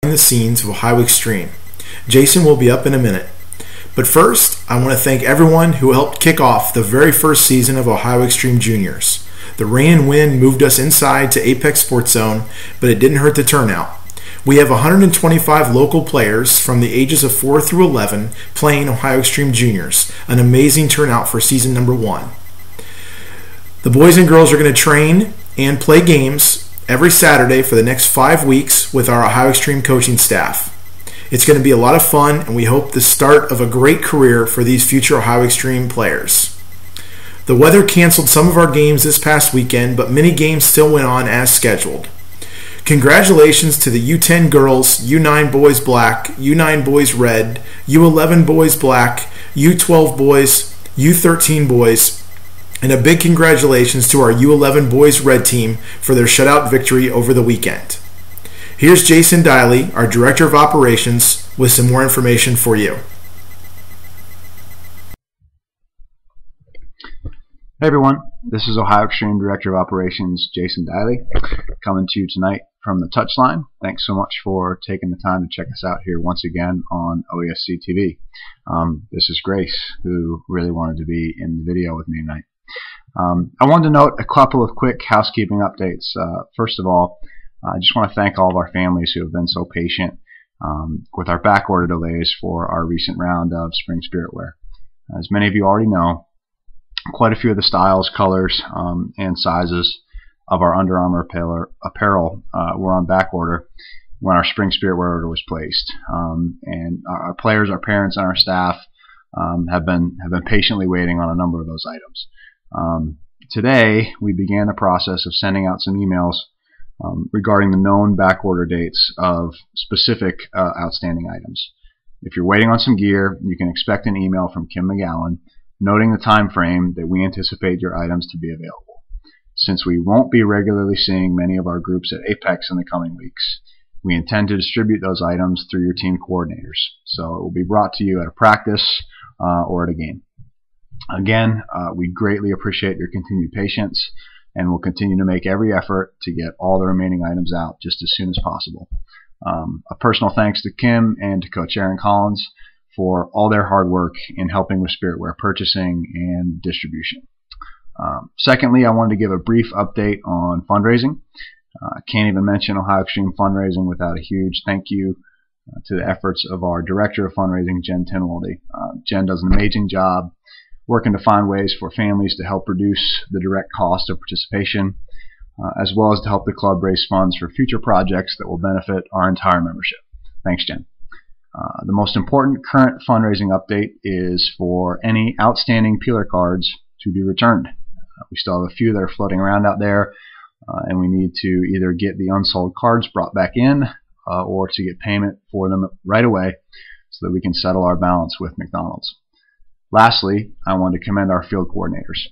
the scenes of Ohio Extreme. Jason will be up in a minute. But first, I want to thank everyone who helped kick off the very first season of Ohio Extreme Juniors. The rain and wind moved us inside to Apex Sports Zone, but it didn't hurt the turnout. We have 125 local players from the ages of 4 through 11 playing Ohio Extreme Juniors, an amazing turnout for season number 1. The boys and girls are going to train and play games every Saturday for the next 5 weeks with our Ohio Extreme coaching staff. It's going to be a lot of fun, and we hope the start of a great career for these future Ohio Extreme players. The weather canceled some of our games this past weekend, but many games still went on as scheduled. Congratulations to the U10 girls, U9 boys black, U9 boys red, U11 boys black, U12 boys, U13 boys, and a big congratulations to our U11 boys red team for their shutout victory over the weekend. Here's Jason Diley, our Director of Operations, with some more information for you. Hey everyone, this is Ohio Extreme Director of Operations Jason Diley, coming to you tonight from the Touchline. Thanks so much for taking the time to check us out here once again on OESC TV. This is Grace, who really wanted to be in the video with me tonight. I wanted to note a couple of quick housekeeping updates. First of all, I just want to thank all of our families who have been so patient with our back order delays for our recent round of spring spirit wear. As many of you already know, quite a few of the styles, colors, and sizes of our Under Armour apparel were on back order when our spring spirit wear order was placed. And our players, our parents, and our staff have been patiently waiting on a number of those items. Today, we began the process of sending out some emails regarding the known back order dates of specific outstanding items. If you're waiting on some gear, you can expect an email from Kim McGowan noting the time frame that we anticipate your items to be available. Since we won't be regularly seeing many of our groups at Apex in the coming weeks, we intend to distribute those items through your team coordinators. So it will be brought to you at a practice or at a game. Again, we greatly appreciate your continued patience, and we'll continue to make every effort to get all the remaining items out just as soon as possible. A personal thanks to Kim and to Coach Aaron Collins for all their hard work in helping with spirit wear purchasing and distribution. Secondly, I wanted to give a brief update on fundraising. I can't even mention Ohio Extreme fundraising without a huge thank you to the efforts of our Director of Fundraising, Jen Tinwaldy. Jen does an amazing job working to find ways for families to help reduce the direct cost of participation, as well as to help the club raise funds for future projects that will benefit our entire membership. Thanks, Jen. The most important current fundraising update is for any outstanding Peeler cards to be returned. We still have a few that are floating around out there, and we need to either get the unsold cards brought back in or to get payment for them right away so that we can settle our balance with McDonald's. Lastly, I want to commend our field coordinators,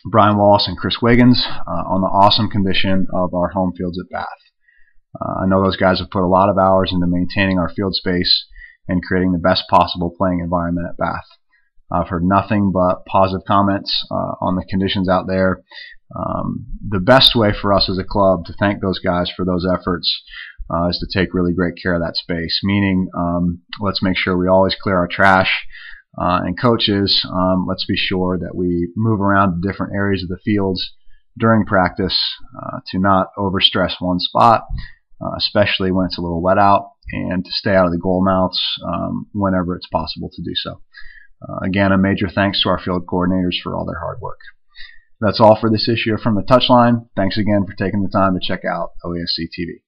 Brian Wallace and Chris Wiggins, on the awesome condition of our home fields at Bath. I know those guys have put a lot of hours into maintaining our field space and creating the best possible playing environment at Bath. I've heard nothing but positive comments on the conditions out there. The best way for us as a club to thank those guys for those efforts is to take really great care of that space, meaning let's make sure we always clear our trash, and coaches, let's be sure that we move around to different areas of the fields during practice to not overstress one spot, especially when it's a little wet out, and to stay out of the goal mouths whenever it's possible to do so. Again, a major thanks to our field coordinators for all their hard work. That's all for this issue from the Touchline. Thanks again for taking the time to check out OESC TV.